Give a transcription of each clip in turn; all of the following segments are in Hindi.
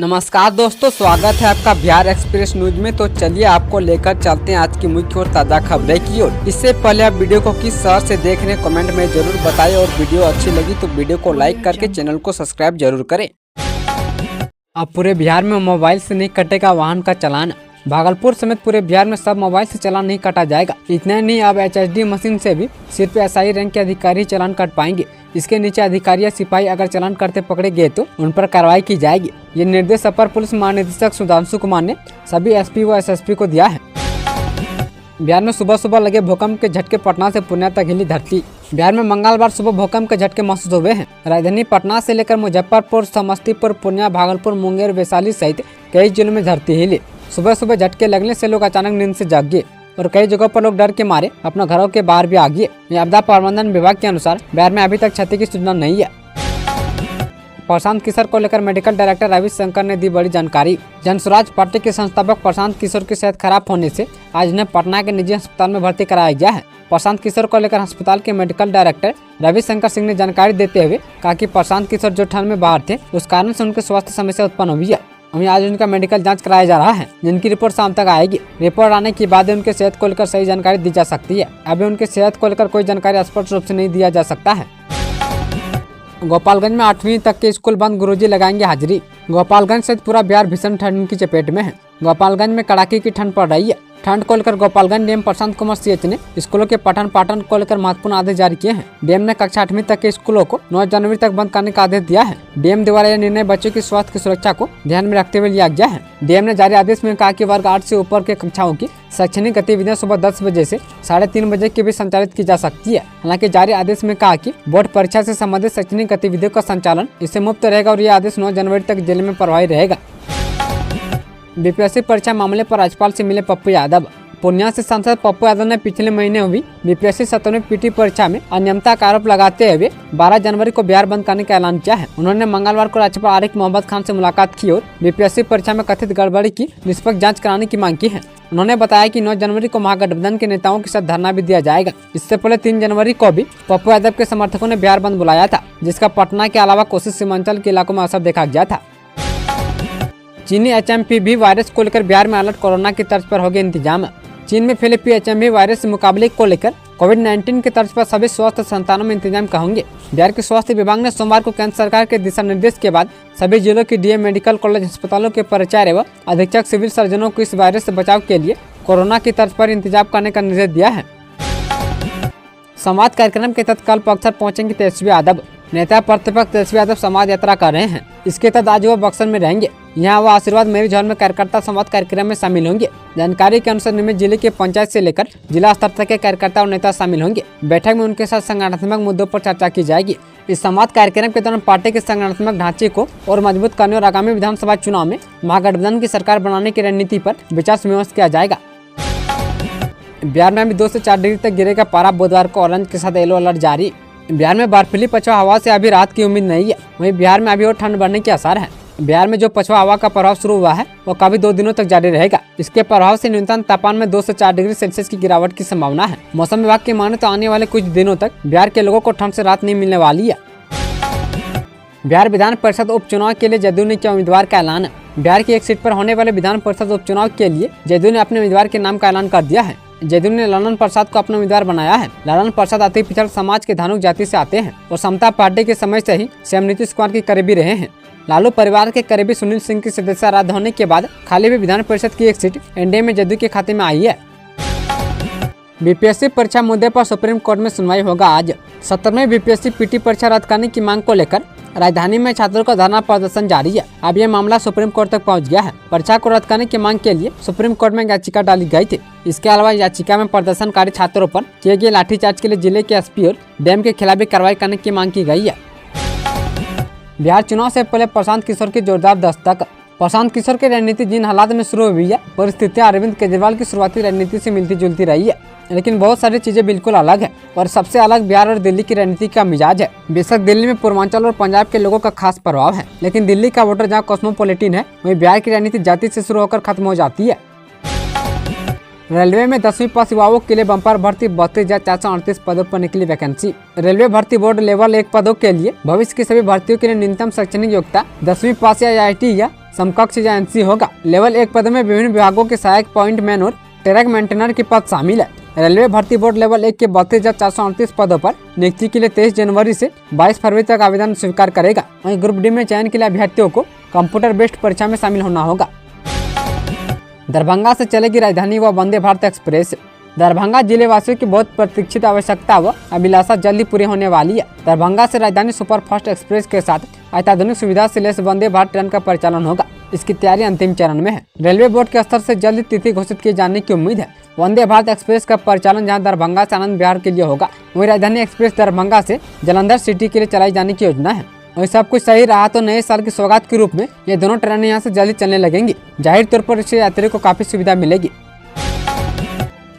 नमस्कार दोस्तों, स्वागत है आपका बिहार एक्सप्रेस न्यूज में। तो चलिए आपको लेकर चलते हैं आज की मुख्य और ताज़ा खबरें की ओर। इससे पहले आप वीडियो को किस शहर से देख रहे हैं कमेंट में जरूर बताएं और वीडियो अच्छी लगी तो वीडियो को लाइक करके चैनल को सब्सक्राइब जरूर करें। अब पूरे बिहार में मोबाइल से नहीं कटेगा वाहन का चालान। भागलपुर समेत पूरे बिहार में सब मोबाइल से चालान नहीं काटा जाएगा। इतना ही नहीं, अब HSD मशीन से भी सिर्फ SI रैंक के अधिकारी चालान काट पाएंगे। इसके नीचे अधिकारी या सिपाही अगर चालान करते पकड़े गए तो उन पर कार्रवाई की जाएगी। ये निर्देश अपर पुलिस महानिदेशक सुधांशु कुमार ने सभी SP व SSP को दिया है। बिहार में सुबह सुबह लगे भूकंप के झटके, पटना से पूर्णिया तक हिली धरती। बिहार में मंगलवार सुबह भूकंप के झटके महसूस हुए हैं। राजधानी पटना से लेकर मुजफ्फरपुर, समस्तीपुर, पूर्णिया, भागलपुर, मुंगेर, वैशाली सहित कई जिलों में धरती हिली। सुबह सुबह झटके लगने से लोग अचानक नींद से जाग गए और कई जगहों पर लोग डर के मारे अपने घरों के बाहर भी आ गए। आपदा प्रबंधन विभाग के अनुसार बिहार में अभी तक क्षति की सूचना नहीं है। प्रशांत किशोर को लेकर मेडिकल डायरेक्टर रविशंकर ने दी बड़ी जानकारी। जनसुराज पार्टी के संस्थापक प्रशांत किशोर की सेहत खराब होने से आज उन्हें पटना के निजी अस्पताल में भर्ती कराया गया है। प्रशांत किशोर को लेकर अस्पताल के मेडिकल डायरेक्टर रविशंकर सिंह ने जानकारी देते हुए कहा कि प्रशांत किशोर जो ठंड में बाहर थे उस कारण से उनके स्वास्थ्य समस्या उत्पन्न हुई है। अभी आज उनका मेडिकल जांच कराया जा रहा है, जिनकी रिपोर्ट शाम तक आएगी। रिपोर्ट आने के बाद उनके सेहत को लेकर सही जानकारी दी जा सकती है। अभी उनके सेहत को लेकर कोई जानकारी स्पष्ट रूप से नहीं दिया जा सकता है। गोपालगंज में 8वीं तक के स्कूल बंद, गुरुजी लगाएंगे हाजिरी। गोपालगंज सहित पूरा बिहार भीषण ठंड की चपेट में है। गोपालगंज में कड़ाके की ठंड पड़ रही है। ठंड को लेकर गोपालगंज डीएम प्रशांत कुमार CH ने स्कूलों के पठन पाठन को लेकर महत्वपूर्ण आदेश जारी किए हैं। डीएम ने कक्षा 8वीं तक के स्कूलों को 9 जनवरी तक बंद करने का आदेश दिया है। डीएम द्वारा यह निर्णय बच्चों की स्वास्थ्य की सुरक्षा को ध्यान में रखते हुए लिया गया है। डीएम ने जारी आदेश में कहा कि वर्ग 8 से ऊपर के कक्षाओं की शैक्षणिक गतिविधियां सुबह 10 बजे से 3:30 बजे के बीच संचालित की जा सकती है। हालांकि जारी आदेश में कहा कि बोर्ड परीक्षा से संबंधित शैक्षणिक गतिविधियों का संचालन इससे मुक्त रहेगा और यह आदेश 9 जनवरी तक जिले में प्रभावी रहेगा। BPSC परीक्षा मामले पर राज्यपाल से मिले पप्पू यादव। पूर्णिया से सांसद पप्पू यादव ने पिछले महीने हुई BPSC 17वीं PT परीक्षा में अनियमितता का आरोप लगाते हुए 12 जनवरी को बिहार बंद करने का ऐलान किया है। उन्होंने मंगलवार को राज्यपाल आरिफ मोहम्मद खान से मुलाकात की और BPSC परीक्षा में कथित गड़बड़ी की निष्पक्ष जांच कराने की मांग की है। उन्होंने बताया कि 9 जनवरी को महागठबंधन के नेताओं के साथ धरना भी दिया जाएगा। इससे पहले 3 जनवरी को भी पप्पू यादव के समर्थकों ने बिहार बंद बुलाया था, जिसका पटना के अलावा कोसी सीमांचल के इलाकों में असर देखा गया था। चीनी HMPV वायरस को लेकर बिहार में अलर्ट, कोरोना की तर्ज पर हो गए इंतजाम। चीन में फैले HMV वायरस से मुकाबले को लेकर कोविड-19 के तर्ज पर सभी स्वास्थ्य संस्थानों में इंतजाम होंगे। बिहार के स्वास्थ्य विभाग ने सोमवार को केंद्र सरकार के दिशा निर्देश के बाद सभी जिलों की DM मेडिकल कॉलेज अस्पतालों के प्राचार्य व अधीक्षक सिविल सर्जनों को इस वायरस से बचाव के लिए कोरोना की तर्ज पर इंतजाम करने का निर्देश दिया है। संवाद कार्यक्रम के तहत कल बक्सर पहुंचेंगे तेजस्वी यादव। नेता प्रतिपक्ष तेजस्वी यादव संवाद यात्रा कर रहे हैं। इसके तहत आज वह बक्सर में रहेंगे। यहाँ वह आशीर्वाद मैरिज हॉल में कार्यकर्ता संवाद कार्यक्रम में शामिल होंगे। जानकारी के अनुसार नियमित जिले के पंचायत से लेकर जिला स्तर तक के कार्यकर्ता और नेता शामिल होंगे। बैठक में उनके साथ संगठनात्मक मुद्दों पर चर्चा की जाएगी। इस संवाद कार्यक्रम के दौरान पार्टी के संगठनात्मक ढांचे को और मजबूत करने और आगामी विधानसभा चुनाव में महागठबंधन की सरकार बनाने की रणनीति पर विचार विमर्श किया जाएगा। बिहार में अभी 2 से 4 डिग्री तक गिरेगा पारा। बुधवार को ऑरेंज के साथ येलो अलर्ट जारी। बिहार में बर्फीली पछुआ हवा से अभी राहत की उम्मीद नहीं है। वहीं बिहार में अभी और ठंड बढ़ने के आसार हैं। बिहार में जो पछुआ हवा का प्रभाव शुरू हुआ है वो कभी 2 दिनों तक जारी रहेगा। इसके प्रभाव से न्यूनतम तापमान में 2 से 4 डिग्री सेल्सियस की गिरावट की संभावना है। मौसम विभाग की माने तो आने वाले कुछ दिनों तक बिहार के लोगों को ठंड से राहत नहीं मिलने वाली है। बिहार विधान परिषद उपचुनाव के लिए जदयू ने किया उम्मीदवार का ऐलान। बिहार की एक सीट पर होने वाले विधान परिषद उपचुनाव के लिए जदयू ने अपने उम्मीदवार के नाम का ऐलान कर दिया है। जदयू ने ललन प्रसाद को अपना उम्मीदवार बनाया है। ललन प्रसाद अति पिछड़ समाज के धानुक जाति से आते हैं और समता पार्टी के समय से ही CM नीतीश कुमार के करीबी रहे हैं। लालू परिवार के करीबी सुनील सिंह की सदस्यता रद्द होने के बाद खाली हुई विधान परिषद की एक सीट NDA में जदयू के खाते में आई है। BPSC परीक्षा मुद्दे पर सुप्रीम कोर्ट में सुनवाई होगा आज। 17वीं BPSC PT परीक्षा रद्द करने की मांग को लेकर राजधानी में छात्रों का धरना प्रदर्शन जारी है। अब यह मामला सुप्रीम कोर्ट तक पहुंच गया है। परीक्षा को रद्द करने की मांग के लिए सुप्रीम कोर्ट में याचिका डाली गई थी। इसके अलावा याचिका में प्रदर्शनकारी छात्रों पर किए गए लाठीचार्ज के लिए जिले के SP और डीएम के खिलाफ भी कार्रवाई करने की मांग की गई है। बिहार चुनाव से पहले प्रशांत किशोर की जोरदार दस्तक। प्रशांत किशोर की रणनीति जिन हालात में शुरू हुई है, परिस्थितियां अरविंद केजरीवाल की शुरुआती रणनीति से मिलती जुलती रही है, लेकिन बहुत सारी चीजें बिल्कुल अलग है और सबसे अलग बिहार और दिल्ली की रणनीति का मिजाज है। बेशक दिल्ली में पूर्वांचल और पंजाब के लोगों का खास प्रभाव है, लेकिन दिल्ली का वोटर जहाँ कॉस्मोपॉलिटन है, वहीं बिहार की रणनीति जाति से शुरू होकर खत्म हो जाती है। रेलवे में 10वीं पास युवाओं के लिए बम्पर भर्ती 32,438 पदों पर निकली वैकेंसी। रेलवे भर्ती बोर्ड लेवल 1 पदों के लिए भविष्य की सभी भर्तियों के लिए न्यूनतम शैक्षणिक योग्यता 10वीं पास या IIT या समकक्ष या एनसी होगा। लेवल 1 पद में विभिन्न विभागों के सहायक पॉइंट मैन और ट्रैक मेंटेनर के पद शामिल है। रेलवे भर्ती बोर्ड लेवल 1 के 32,438 पदों पर नियुक्ति के लिए 23 जनवरी से 22 फरवरी तक आवेदन स्वीकार करेगा। वहीं ग्रुप डी में चयन के लिए अभ्यर्थियों को कंप्यूटर बेस्ड परीक्षा में शामिल होना होगा। दरभंगा से चलेगी राजधानी व वंदे भारत एक्सप्रेस। दरभंगा जिले वासियों की बहुत प्रतीक्षित आवश्यकता व अभिलाषा जल्दी पूरी होने वाली है। दरभंगा से राजधानी सुपरफास्ट एक्सप्रेस के साथ अत्याधुनिक सुविधा से लैस वंदे भारत ट्रेन का परिचालन होगा। इसकी तैयारी अंतिम चरण में है। रेलवे बोर्ड के स्तर से जल्द तिथि घोषित किए जाने की उम्मीद है। वंदे भारत एक्सप्रेस का परिचालन जहां दरभंगा से आनंद विहार के लिए होगा, वहीं राजधानी एक्सप्रेस दरभंगा से जालंधर सिटी के लिए चलाई जाने की योजना है। और सब कुछ सही रहा तो नए साल की सौगात के रूप में ये दोनों ट्रेनें यहाँ से जल्दी चलने लगेंगी। जाहिर तौर पर इससे यात्रियों को काफी सुविधा मिलेगी।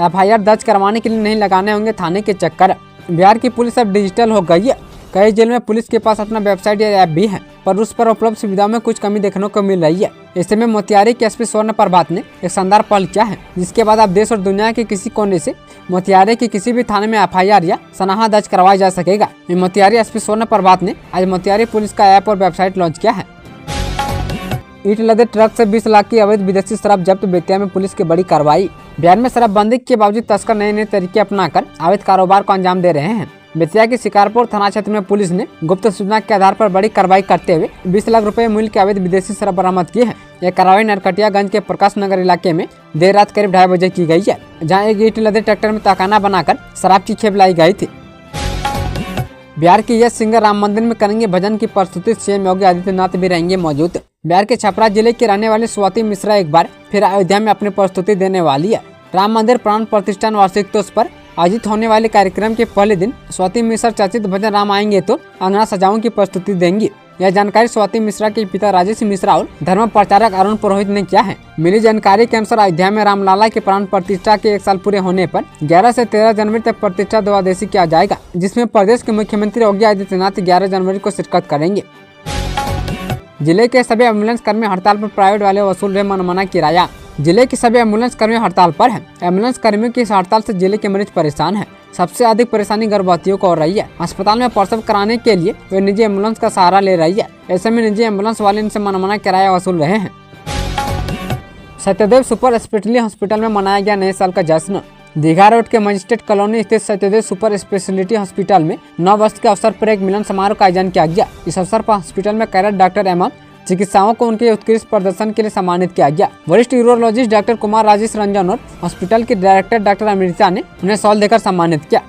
FIR दर्ज करवाने के लिए नहीं लगाने होंगे थाने के चक्कर। बिहार की पुलिस अब डिजिटल हो गई है। कई जेल में पुलिस के पास अपना वेबसाइट या ऐप भी है, पर उस पर उपलब्ध सुविधाओं में कुछ कमी देखने को मिल रही है। ऐसे में मोतिहारी के SP स्वर्ण प्रभात ने एक शानदार पहल किया है, जिसके बाद अब देश और दुनिया के किसी कोने से मोतिहारी के किसी भी थाने में FIR या सनाहा दर्ज करवाया जा सकेगा। मोतिहारी SP स्वर्ण प्रभात ने आज मोतिहारी पुलिस का ऐप और वेबसाइट लॉन्च किया है। ईंट लदे ट्रक से 20 लाख की अवैध विदेशी शराब जब्त। बेतिया में पुलिस की बड़ी कार्रवाई। बिहार में शराबबंदी के बावजूद तस्कर नए नए तरीके अपनाकर अवैध कारोबार को अंजाम दे रहे हैं। बेतिया के शिकारपुर थाना क्षेत्र में पुलिस ने गुप्त सूचना के आधार पर बड़ी कार्रवाई करते हुए 20 लाख रुपए मूल्य की अवैध विदेशी शराब बरामद की है। यह कार्रवाई नरकटियागंज के प्रकाश नगर इलाके में देर रात करीब 2:30 बजे की गई है, जहां एक ईंट लदे ट्रैक्टर में तहखाना बनाकर शराब की खेप लाई गई थी। बिहार के यश सिंगर राम मंदिर में करेंगे भजन की प्रस्तुति। CM योगी आदित्यनाथ भी रहेंगे मौजूद। बिहार के छपरा जिले की रहने वाली स्वाति मिश्रा एक बार फिर अयोध्या में अपनी प्रस्तुति देने वाली है। राम मंदिर प्राण प्रतिष्ठान वार्षिकोत्सव पर आयोजित होने वाले कार्यक्रम के पहले दिन स्वाति मिश्रा चर्चित भजन राम आएंगे तो अंगना सजाओं की प्रस्तुति देंगी। यह जानकारी स्वाति मिश्रा के पिता राजेश मिश्रा और धर्म प्रचारक अरुण पुरोहित ने किया है। मिली जानकारी के अनुसार अयोध्या में रामलला के प्राण प्रतिष्ठा के 1 साल पूरे होने पर 11 से 13 जनवरी तक प्रतिष्ठा द्वादशी किया जाएगा, जिसमें प्रदेश के मुख्यमंत्री योगी आदित्यनाथ 11 जनवरी को शिरकत करेंगे। जिले के सभी एम्बुलेंस कर्मी हड़ताल पर, प्राइवेट वाले वसूल रहे मनमाना किराया। जिले के सभी एम्बुलेंस कर्मी हड़ताल पर हैं। एम्बुलेंस कर्मियों की इस हड़ताल से जिले के मरीज परेशान हैं। सबसे अधिक परेशानी गर्भवतियों को हो रही है। अस्पताल में प्रसव कराने के लिए वे निजी एम्बुलेंस का सहारा ले रही है। ऐसे में निजी एम्बुलेंस वाले इनसे मनमाना किराया वसूल रहे हैं। सत्यदेव सुपर स्पेशलिटी हॉस्पिटल में मनाया गया नए साल का जश्न। दीघा रोड के मजिस्ट्रेट कॉलोनी स्थित सत्यदेव सुपर स्पेशलिटी हॉस्पिटल में 9 वर्ष के अवसर पर एक मिलन समारोह का आयोजन किया गया। इस अवसर पर हॉस्पिटल में कैडेट डॉक्टर एवं चिकित्साओं को उनके उत्कृष्ट प्रदर्शन के लिए सम्मानित किया गया। वरिष्ठ यूरोलॉजिस्ट डॉक्टर कुमार राजेश रंजन और हॉस्पिटल के डायरेक्टर डॉक्टर अमृता ने उन्हें शॉल देकर सम्मानित किया।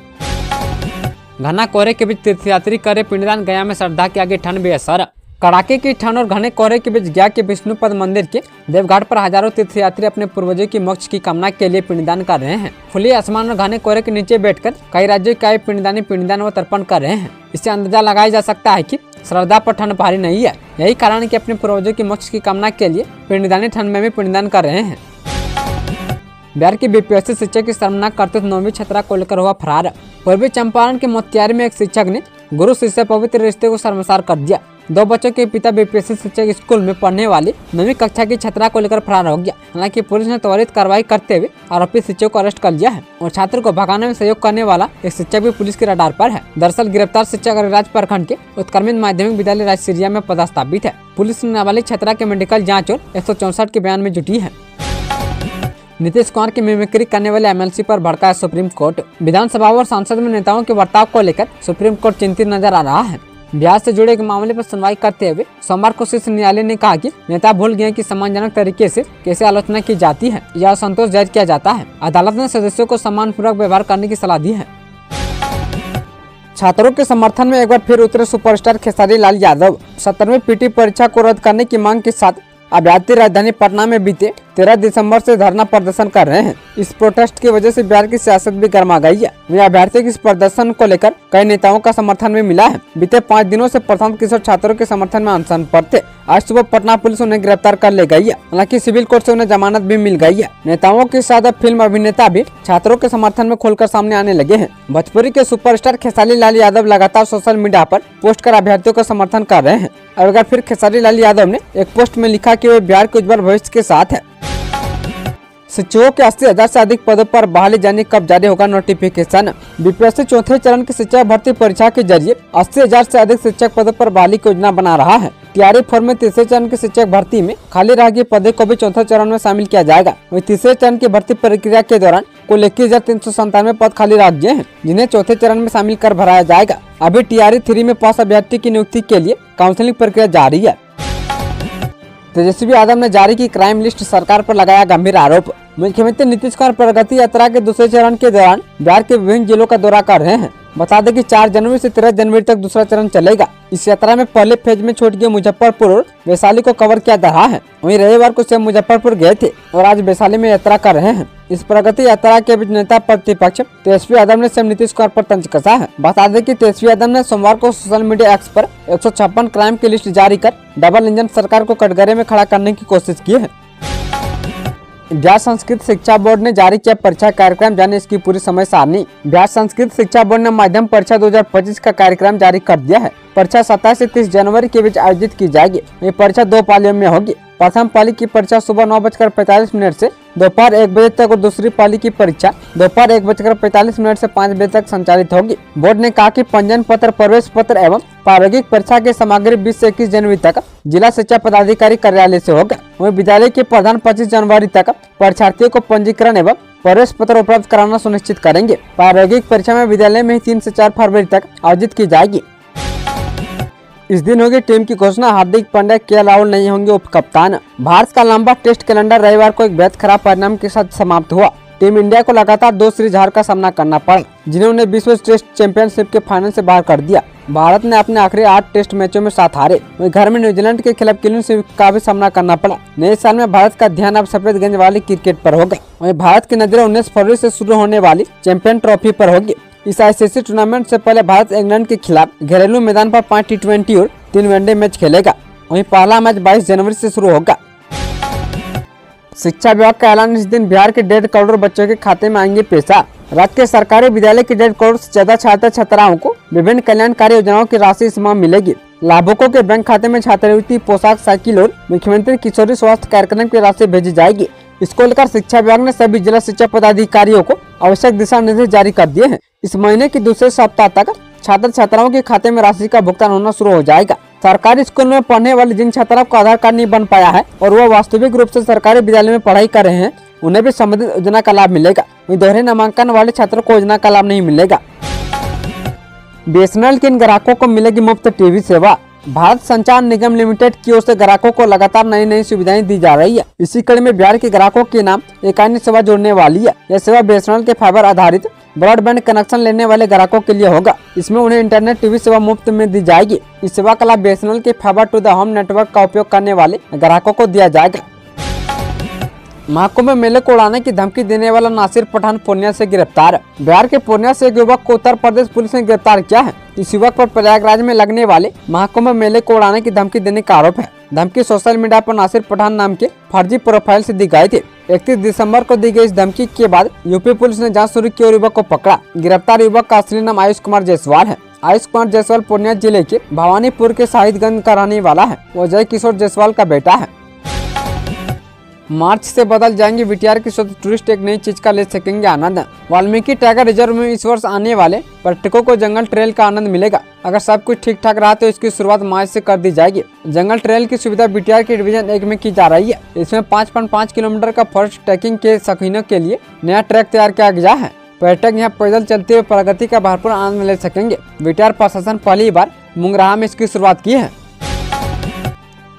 घना कोहरे के बीच तीर्थयात्री करे पिंडदान। गया में श्रद्धा के आगे ठंड बेअसर। कड़ाके की ठंड और घने कोहरे के बीच गया के विष्णुपद मंदिर के देवघाट पर हजारों तीर्थयात्री अपने पूर्वजों की मोक्ष की कामना के लिए पिंडदान कर रहे हैं। खुले आसमान और घने कोहरे के नीचे बैठकर कई राज्यों के आए पिंडदानी पिंडदान व तर्पण कर रहे हैं। इससे अंदाजा लगाया जा सकता है कि श्रद्धा पर ठंड भारी नहीं है। यही कारण है कि अपने पूर्वजों की मोक्ष की कामना के लिए पिंडदानी ठंड में भी पिंडदान कर रहे हैं। बिहार के BPSC शिक्षक की शर्मनाक करतूत 9वीं छात्रा को लेकर हुआ फरार। पूर्वी चंपारण के मोतिहारी में एक शिक्षक ने गुरु शिष्य पवित्र रिश्ते को शर्मसार कर दिया। 2 बच्चों के पिता BPSC शिक्षक स्कूल में पढ़ने वाली 9वीं कक्षा की छात्रा को लेकर फरार हो गया। हालांकि पुलिस ने त्वरित कार्रवाई करते हुए आरोपी शिक्षक को अरेस्ट कर लिया है और छात्र को भगाने में सहयोग करने वाला एक शिक्षक भी पुलिस के रडार पर है। दरअसल गिरफ्तार शिक्षक अरिराज प्रखंड के उत्क्रमित माध्यमिक विद्यालय राजसिरिया में पदस्थापित है। पुलिस ने नाबालिग छात्रा के मेडिकल जाँच और 164 के बयान में जुटी है। नीतीश कुमार की मिमिक्री करने वाले MLC पर भड़का सुप्रीम कोर्ट। विधानसभा और संसद में नेताओं के बर्ताव को लेकर सुप्रीम कोर्ट चिंतित नजर आ रहा है। बिहार से जुड़े एक मामले पर सुनवाई करते हुए सोमवार को शीर्ष न्यायालय ने कहा कि नेता भूल गए कि सम्मानजनक तरीके से कैसे आलोचना की जाती है या असंतोष जाहिर किया जाता है। अदालत ने सदस्यों को सम्मानपूर्वक व्यवहार करने की सलाह दी है। छात्रों के समर्थन में एक बार फिर उतरे सुपरस्टार खेसारी लाल यादव। 17वीं PT परीक्षा को रद्द करने की मांग के साथ अभ्यर्थी राजधानी पटना में बीते 13 दिसंबर से धरना प्रदर्शन कर रहे हैं। इस प्रोटेस्ट की वजह से बिहार की सियासत भी गर्मा गई है। वहीं अभ्यर्थी के इस प्रदर्शन को लेकर कई नेताओं का समर्थन भी मिला है। बीते 5 दिनों से प्रशांत किशोर छात्रों के समर्थन में अनशन पर थे। आज सुबह पटना पुलिस उन्हें गिरफ्तार कर ले गई है। हालांकि सिविल कोर्ट से उन्हें जमानत भी मिल गई है। नेताओं के साथ अब फिल्म अभिनेता भी छात्रों के समर्थन में खुलकर सामने आने लगे हैं। भोजपुरी के सुपरस्टार खेसारी लाल यादव लगातार सोशल मीडिया पर पोस्ट कर अभ्यर्थियों का समर्थन कर रहे हैं। और अगर फिर खेसारी लाल यादव ने एक पोस्ट में लिखा कि वे बिहार के उज्जवल भविष्य के साथ है। शिक्षकों के 80,000 से अधिक पदों पर बहाली जारी कब जारी होगा नोटिफिकेशन। बीपीएससी चौथे चरण की शिक्षक भर्ती परीक्षा के जरिए 80,000 से अधिक शिक्षक पदों पर बहाली की योजना बना रहा है। तैयारी फॉर्म में तीसरे चरण की शिक्षक भर्ती में खाली रह गए पदों को भी चौथे चरण में शामिल किया जाएगा। वहीं तीसरे चरण की भर्ती प्रक्रिया के दौरान कुल 21,397 पद खाली रह गए हैं, जिन्हें चौथे चरण में शामिल कर भराया जाएगा। अभी टीआरई 3 में पास अभ्यर्थी की नियुक्ति के लिए काउंसलिंग प्रक्रिया जारी है। तेजस्वी यादव ने जारी की क्राइम लिस्ट, सरकार पर लगाया गंभीर आरोप। मुख्यमंत्री नीतीश कुमार प्रगति यात्रा के दूसरे चरण के दौरान बिहार के विभिन्न जिलों का दौरा कर रहे हैं। बता दें कि 4 जनवरी से 13 जनवरी तक दूसरा चरण चलेगा। इस यात्रा में पहले फेज में छूट गए मुजफ्फरपुर और वैशाली को कवर किया जा रहा है। वहीं रविवार को सीएम मुजफ्फरपुर गए थे और आज वैशाली में यात्रा कर रहे हैं। इस प्रगति यात्रा के बीच नेता प्रतिपक्ष तेजस्वी यादव ने सीएम नीतीश कुमार पर तंज कसा है। बता दें कि तेजस्वी यादव ने सोमवार को सोशल मीडिया एक्स पर 156 क्राइम की लिस्ट जारी कर डबल इंजन सरकार को कटघरे में खड़ा करने की कोशिश की है। बिहार संस्कृत शिक्षा बोर्ड ने जारी किया परीक्षा कार्यक्रम, जाने इसकी पूरी समय सारणी। बिहार संस्कृत शिक्षा बोर्ड ने माध्यम परीक्षा 2025 का कार्यक्रम जारी कर दिया है। परीक्षा 27 से 30 जनवरी के बीच आयोजित की जाएगी। ये परीक्षा 2 पालियों में होगी। प्रथम पाली की परीक्षा सुबह 9:45 से दोपहर 1 बजे तक और दूसरी पाली की परीक्षा दोपहर 1:45 से 5 बजे तक संचालित होगी। बोर्ड ने कहा कि पंजीयन पत्र, प्रवेश पत्र एवं प्रायोगिक परीक्षा की सामग्री 20 से 21 जनवरी तक जिला शिक्षा पदाधिकारी कार्यालय से होगा। वहीं विद्यालय के प्रधान 25 जनवरी तक परीक्षार्थियों को पंजीकरण एवं प्रवेश पत्र उपलब्ध कराना सुनिश्चित करेंगे। प्रायोगिक परीक्षा में विद्यालय में 3 से 4 फरवरी तक आयोजित की जाएगी। इस दिन होगी टीम की घोषणा, हार्दिक पांड्या, के राहुल नहीं होंगे उप कप्तान। भारत का लंबा टेस्ट कैलेंडर रविवार को एक बेहद खराब परिणाम के साथ समाप्त हुआ। टीम इंडिया को लगातार 2 सीरीज हार का सामना करना पड़ा, जिन्होंने विश्व टेस्ट चैंपियनशिप के फाइनल से बाहर कर दिया। भारत ने अपने आखिरी 8 टेस्ट मैचों में 7 हारे। वहीं घर में न्यूजीलैंड के खिलाफ क्लीन स्वीप का भी सामना करना पड़ा। नए साल में भारत का ध्यान अब सफेद गेंद वाली क्रिकेट पर होगा। वहीं भारत की नजरें 19 फरवरी से शुरू होने वाली चैंपियन ट्रॉफी पर होगी। इस आईसीसी टूर्नामेंट से पहले भारत इंग्लैंड के खिलाफ घरेलू मैदान पर 5 टी20 और 3 वनडे मैच खेलेगा। वहीं पहला मैच 22 जनवरी से शुरू होगा। शिक्षा विभाग का ऐलान, इस दिन बिहार के 1.5 करोड़ बच्चों के खाते में आएंगे पैसा। राज्य के सरकारी विद्यालय के 1.5 करोड़ से ज्यादा छात्र छात्राओं को विभिन्न कल्याणकारी योजनाओं की राशि इस माह मिलेगी। लाभुकों के बैंक खाते में छात्रवृत्ति, पोशाक, साइकिल और मुख्यमंत्री किशोरी स्वास्थ्य कार्यक्रम की राशि भेजी जाएगी। इसको लेकर शिक्षा विभाग ने सभी जिला शिक्षा पदाधिकारियों को आवश्यक दिशा निर्देश जारी कर दिए हैं। इस महीने के दूसरे सप्ताह तक छात्र छात्राओं के खाते में राशि का भुगतान होना शुरू हो जाएगा। सरकारी स्कूल में पढ़ने वाले जिन छात्रों को आधार कार्ड नहीं बन पाया है और वह वास्तविक रूप से सरकारी विद्यालय में पढ़ाई कर रहे हैं, उन्हें भी संबंधित योजना का लाभ मिलेगा। वहीं दोहरे नामांकन वाले छात्रों को योजना का लाभ नहीं मिलेगा। बीएसएनएल के इन ग्राहकों को मिलेगी मुफ्त टीवी सेवा। भारत संचार निगम लिमिटेड की ओर से ग्राहकों को लगातार नई सुविधाएं दी जा रही है। इसी कड़ी में बिहार के ग्राहकों के नाम एक अन्य सेवा जोड़ने वाली है। यह सेवा बीएसएनएल के फाइबर आधारित ब्रॉडबैंड कनेक्शन लेने वाले ग्राहकों के लिए होगा। इसमें उन्हें इंटरनेट टीवी सेवा मुफ्त में दी जाएगी। इस सेवा का लाभ बीएसएनएल के fibre to the home network का उपयोग करने वाले ग्राहकों को दिया जाएगा। महाकुंभ मेले को उड़ाने की धमकी देने वाला नासिर पठान पूर्णिया से गिरफ्तार। बिहार के पूर्णिया से एक युवक को उत्तर प्रदेश पुलिस ने गिरफ्तार किया है। इस युवक पर प्रयागराज में लगने वाले महाकुंभ मेले को उड़ाने की धमकी देने का आरोप है। धमकी सोशल मीडिया पर नासिर पठान नाम के फर्जी प्रोफाइल से दी गई थी। 31 दिसंबर को दी गई इस धमकी के बाद यूपी पुलिस ने जांच शुरू की और युवक को पकड़ा। गिरफ्तार युवक का असली नाम आयुष कुमार जायसवाल है। आयुष कुमार जायसवाल पूर्णिया जिले के भवानीपुर के शाहिदगंज का रहने वाला है। वो जय किशोर जायसवाल का बेटा है। मार्च से बदल जाएंगे वीटीआर की शोध, टूरिस्ट एक नई चीज का ले सकेंगे आनंद। वाल्मीकि टाइगर रिजर्व में इस वर्ष आने वाले पर्यटकों को जंगल ट्रेल का आनंद मिलेगा। अगर सब कुछ ठीक ठाक रहा तो इसकी शुरुआत मार्च से कर दी जाएगी। जंगल ट्रेल की सुविधा वीटीआर के डिवीजन 1 में की जा रही है। इसमें 5.5 किलोमीटर का फॉरेस्ट ट्रैकिंग के शौकीनों के लिए नया ट्रैक तैयार किया गया है। पर्यटक यहाँ पैदल चलते हुए प्रगति का भरपूर आनंद ले सकेंगे। वीटीआर प्रशासन पहली बार मुंगराह में इसकी शुरुआत की है।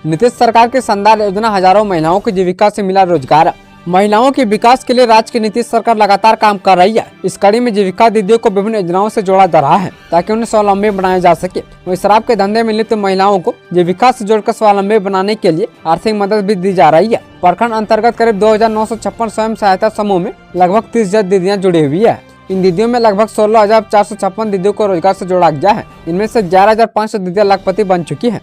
नीतीश सरकार की शानदार योजना, हजारों महिलाओं की जीविका से मिला रोजगार। महिलाओं के विकास के लिए राज्य की नीतीश सरकार लगातार काम कर रही है। इस कड़ी में जीविका दीदियों को विभिन्न योजनाओं से जोड़ा जा रहा है ताकि उन्हें स्वावलंबी बनाया जा सके। वहीं शराब के धंधे में लिप्त महिलाओं को जीविका से जोड़कर स्वावलंबी बनाने के लिए आर्थिक मदद भी दी जा रही है। प्रखंड अंतर्गत करीब 2,956 स्वयं सहायता समूह में लगभग 30,000 दीदियाँ जुड़ी हुई है। इन दीदियों में लगभग 16,456 दीदियों को रोजगार से जोड़ा गया है। इनमें से 11,500 दीदियाँ लखपति बन चुकी है।